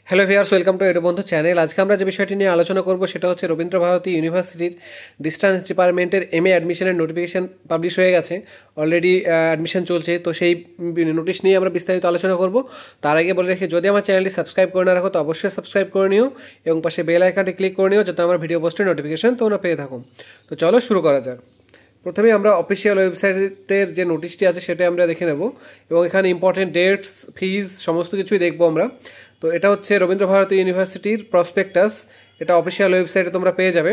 Hello viewers, welcome to Edubandhu channel. আজকে আমরা যে বিষয়টি নিয়ে আলোচনা করব সেটা হচ্ছে রবীন্দ্র ভারতী ইউনিভার্সিটির ডিস্টেন্স ডিপার্টমেন্টের এমএ অ্যাডমিশনের নোটিফিকেশান পাবলিশ হয়ে গেছে। অলরেডি অ্যাডমিশন চলছে, তো সেই নোটিশ নিয়ে আমরা বিস্তারিত আলোচনা করব। তার আগে বলে রেখে, যদি আমার চ্যানেলটি সাবস্ক্রাইব করে না রাখো তো অবশ্যই সাবস্ক্রাইব করে নিও এবং পাশে বেল আইকনটি ক্লিক করে নিও যাতে আমার ভিডিও পোস্টের নোটিফিকেশান তোমরা পেয়ে থাকো। তো চলো শুরু করা যাক। প্রথমে আমরা অফিসিয়াল ওয়েবসাইটের যে নোটিশটি আছে সেটা আমরা দেখে নেব এবং এখানে ইম্পর্টেন্ট ডেটস, ফিজ সমস্ত কিছুই দেখবো আমরা। তো এটা হচ্ছে রবীন্দ্র ভারতী ইউনিভার্সিটির প্রসপেক্টাস, এটা অফিসিয়াল ওয়েবসাইটে তোমরা পেয়ে যাবে।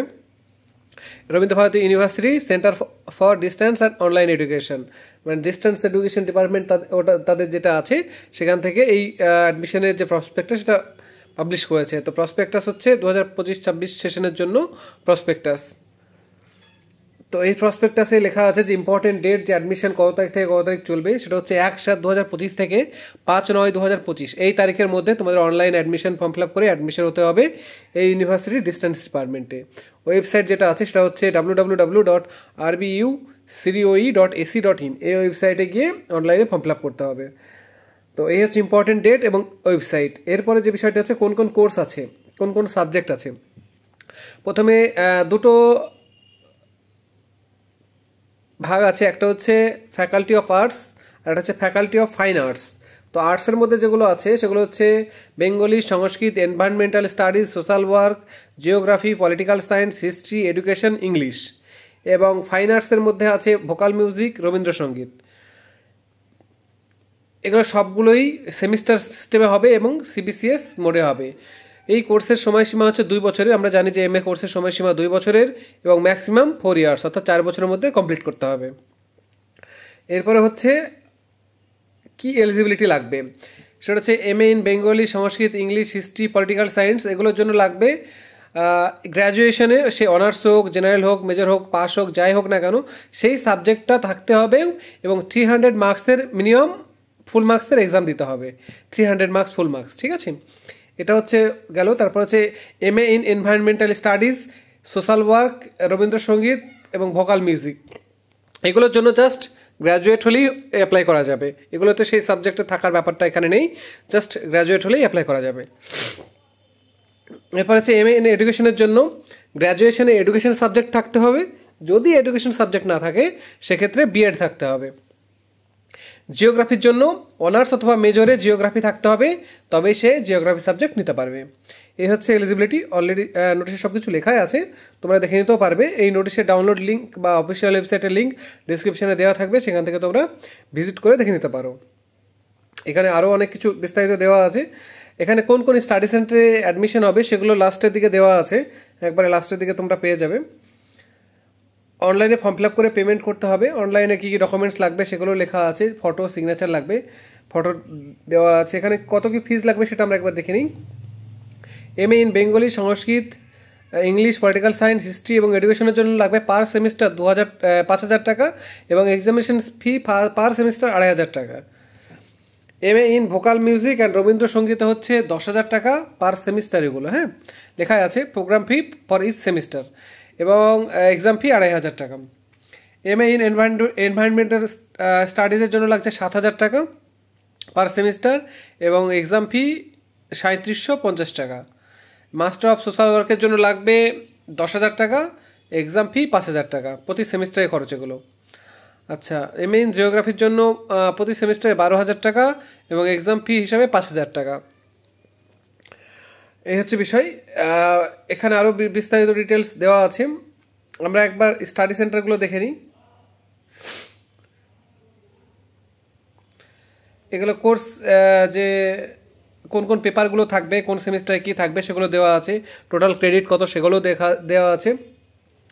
Rabindra Bharati university centre for distance and online education, মানে ডিস্টেন্স এডুকেশন ডিপার্টমেন্ট ওটা তাদের যেটা আছে সেখান থেকে এই অ্যাডমিশনের যে প্রসপেক্টাস সেটা পাবলিশ করেছে। তো প্রসপেক্টাস হচ্ছে 2025-26 সেশনের জন্য প্রসপেক্টাস। তো এই প্রসপেক্টাসে লেখা আছে যে ইম্পর্টেন্ট ডেট, যে অ্যাডমিশন কত তারিখ থেকে কত তারিখ চলবে সেটা হচ্ছে 1/7/2025 থেকে 5/9/2025। এই তারিখের মধ্যে তোমাদের online admission form fill up করে অ্যাডমিশন হতে হবে এই ইউনিভার্সিটির ডিস্টেন্স ডিপার্টমেন্টে। ওয়েবসাইট যেটা আছে সেটা হচ্ছে www.rbucoe.ac.in। এই ওয়েবসাইটে গিয়ে অনলাইনে ফর্ম ফিল আপ করতে হবে। তো এই হচ্ছে ইম্পর্টেন্ট ডেট এবং ওয়েবসাইট। এরপরে যে বিষয়টা হচ্ছে কোন কোন কোর্স আছে, কোন কোন সাবজেক্ট আছে। প্রথমে দুটো ভাগ আছে, একটা হচ্ছে ফ্যাকাল্টি অফ আর্টস আর একটা হচ্ছে ফ্যাকাল্টি অফ ফাইন আর্টস। তো আর্টসের মধ্যে যেগুলো আছে সেগুলো হচ্ছে Bengali, Sanskrit, environmental studies, social work, geography, political science, history, education, English. এবং ফাইন আর্টসের মধ্যে আছে ভোকাল মিউজিক, রবীন্দ্রসঙ্গীত। এগুলো সবগুলোই সেমিস্টার সিস্টেমে হবে এবং সিবিসিএস মোডে হবে। এই কোর্সের সময়সীমা হচ্ছে 2 বছরের। আমরা জানি যে এমএ কোর্সের সময়সীমা 2 বছরের এবং ম্যাক্সিমাম 4 ইয়ার্স, অর্থাৎ 4 বছরের মধ্যে কমপ্লিট করতে হবে। এরপরে হচ্ছে কি এলিজিবিলিটি লাগবে, সেটা হচ্ছে MA in Bengali, Sanskrit, English, history, political science. এগুলোর জন্য লাগবে গ্র্যাজুয়েশনে, সে অনার্স হোক, জেনারেল হোক, মেজর হোক, পাস হোক, যাই হোক না কেন সেই সাবজেক্টটা থাকতে হবে এবং 300 মার্কসের মিনিমাম ফুল মার্কসের এক্সাম দিতে হবে। 300 মার্কস ফুল মার্কস, ঠিক আছে। এটা হচ্ছে গেল। তারপর হচ্ছে MA in environmental studies, social work, Rabindrasangeet এবং ভোকাল মিউজিক। এগুলোর জন্য জাস্ট গ্র্যাজুয়েট হলেই অ্যাপ্লাই করা যাবে। এগুলোতে সেই সাবজেক্টে থাকার ব্যাপারটা এখানে নেই, জাস্ট গ্র্যাজুয়েট হলেই অ্যাপ্লাই করা যাবে। এরপর হচ্ছে এমএ ইন এডুকেশনের জন্য গ্র্যাজুয়েশনে এডুকেশন সাবজেক্ট থাকতে হবে। যদি এডুকেশন সাবজেক্ট না থাকে সেক্ষেত্রে বিএড থাকতে হবে। জিওগ্রাফির জন্য অনার্স অথবা মেজরে জিওগ্রাফি থাকতে হবে, তবেই সে জিওগ্রাফি সাবজেক্ট নিতে পারবে। এই হচ্ছে এলিজিবিলিটি। অলরেডি নোটিশে সব কিছু লেখাই আছে, তোমরা দেখে নিতেও পারবে। এই নোটিশের ডাউনলোড লিঙ্ক বা অফিসিয়াল ওয়েবসাইটের লিঙ্ক ডিসক্রিপশানে দেওয়া থাকবে, সেখান থেকে তোমরা ভিজিট করে দেখে নিতে পারো। এখানে আরও অনেক কিছু বিস্তারিত দেওয়া আছে। এখানে কোন কোন স্টাডি সেন্টারে অ্যাডমিশন হবে সেগুলো লাস্টের দিকে দেওয়া আছে, একবারে লাস্টের দিকে তোমরা পেয়ে যাবে। অনলাইনে ফর্ম ফিল আপ করে পেমেন্ট করতে হবে। অনলাইনে কী কী ডকুমেন্টস লাগবে সেগুলো লেখা আছে, ফটো, সিগনেচার লাগবে, ফটো দেওয়া আছে। এখানে কত কী ফিজ লাগবে সেটা আমরা একবার দেখে নিই। MA in Bengali, Sanskrit, English, political science, history এবং এডুকেশনের জন্য লাগবে পার সেমিস্টার 5,000 টাকা এবং এক্সামিনেশন ফি পার সেমিস্টার 2,500 টাকা। MA in vocal music and রবীন্দ্রসঙ্গীতে হচ্ছে 10,000 টাকা পার সেমিস্টার। এগুলো হ্যাঁ লেখা আছে, programme fee for each semester এবং এক্সাম ফি 2,500 টাকা। এমএ ইন এনভায়রনমেন্টাল স্টাডিজের জন্য লাগছে 7,000 টাকা পার সেমিস্টার এবং এক্সাম ফি 3,750 টাকা। মাস্টার অফ সোশ্যাল ওয়ার্কের জন্য লাগবে 10,000 টাকা, এক্সাম ফি 5,000 টাকা, প্রতি সেমিস্টারে খরচ এগুলো। আচ্ছা, এমএ ইন জিওগ্রাফির জন্য প্রতি সেমিস্টারে 12,000 টাকা এবং এক্সাম ফি হিসাবে 5,000 টাকা। এই হচ্ছে বিষয়। এখানে আরও বিস্তারিত ডিটেলস দেওয়া আছে। আমরা একবার স্টাডি সেন্টারগুলো দেখে নিই। এগুলো কোর্স, যে কোন কোন পেপারগুলো থাকবে, কোন সেমিস্টারে কী থাকবে সেগুলো দেওয়া আছে, টোটাল ক্রেডিট কত সেগুলো দেওয়া আছে।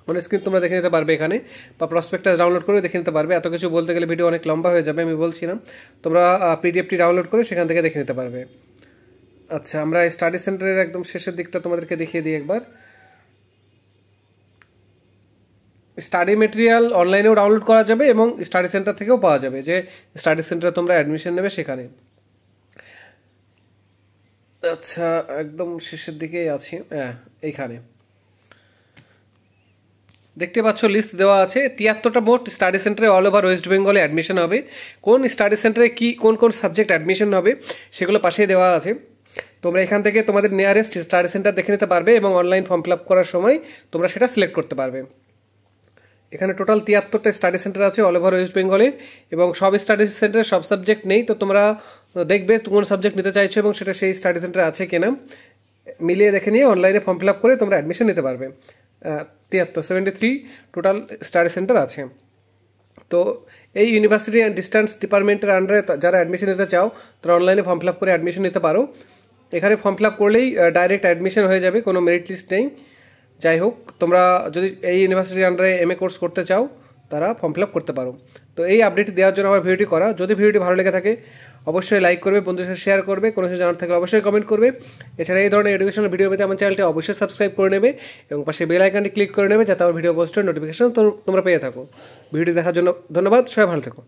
অন স্ক্রিন তোমরা দেখে নিতে পারবে এখানে, বা প্রসপেক্টাস ডাউনলোড করে দেখে নিতে পারবে। এত কিছু বলতে গেলে ভিডিও অনেক লম্বা হয়ে যাবে, আমি বলছি না। তোমরা পিডিএফটি ডাউনলোড করে সেখান থেকে দেখে নিতে পারবে। আচ্ছা, আমরা স্টাডি সেন্টারের একদম শেষের দিকটা তোমাদেরকে দেখিয়ে দিই একবার। স্টাডি মেটেরিয়াল অনলাইনেও ডাউনলোড করা যাবে এবং স্টাডি সেন্টার থেকেও পাওয়া যাবে, যে স্টাডি সেন্টারে তোমরা অ্যাডমিশন নেবে সেখানে। আচ্ছা, একদম শেষের দিকেই আছি, হ্যাঁ এইখানে দেখতে পাচ্ছ লিস্ট দেওয়া আছে। 73টা মোট স্টাডি সেন্টারে অল ওভার ওয়েস্ট বেঙ্গলে অ্যাডমিশন হবে। কোন স্টাডি সেন্টারে কোন কোন সাবজেক্ট অ্যাডমিশন হবে সেগুলো পাশেই দেওয়া আছে। তোমরা এখান থেকে তোমাদের নিয়ারেস্ট স্টাডি সেন্টার দেখে নিতে পারবে এবং অনলাইন ফর্ম ফিল আপ করার সময় তোমরা সেটা সিলেক্ট করতে পারবে। এখানে টোটাল 73টা স্টাডি সেন্টার আছে অল ওভার ওয়েস্ট বেঙ্গলে, এবং সব স্টাডি সেন্টারে সব সাবজেক্ট নেই। তো তোমরা দেখবে কোন সাবজেক্ট নিতে চাইছো এবং সেটা সেই স্টাডি সেন্টারে আছে কিনা মিলিয়ে দেখে নিয়ে অনলাইনে ফর্ম ফিল আপ করে তোমরা অ্যাডমিশন নিতে পারবে। 73 টোটাল স্টাডি সেন্টার আছে। তো এই ইউনিভার্সিটি অ্যান্ড ডিস্টেন্স ডিপার্টমেন্টের আন্ডারে যারা অ্যাডমিশন নিতে চাও তারা অনলাইনে ফর্ম ফিল আপ করে অ্যাডমিশন নিতে পারো। এখানে ফর্ম ফিল আপ করলেই ডাইরেক্ট অ্যাডমিশন হয়ে যাবে, কোনো মেরিট লিস্ট নেই। যাই হোক, তোমরা যদি এই ইউনিভার্সিটির আন্ডারে MA কোর্স করতে চাও তারা ফর্ম ফিল আপ করতে পারো। তো এই আপডেট দেওয়ার জন্য আমার ভিডিওটি করা। যদি ভিডিওটি ভালো লেগে থাকে অবশ্যই লাইক করবে, বন্ধুদের সাথে শেয়ার করবে, কোনো কিছু জানার থাকলে অবশ্যই কমেন্ট করবে। এছাড়া এই ধরনের এডুকেশনাল ভিডিও পেতে আমার চ্যানেলটি অবশ্যই সাবস্ক্রাইব করে নেবে এবং পাশে বেল আইকনটি ক্লিক করে নেবে যাতে আমার ভিডিও পোস্টের নোটিফিকেশন তোমরা পেয়ে থাকো। ভিডিওটি দেখার জন্য ধন্যবাদ, সবাই ভালো থেকো।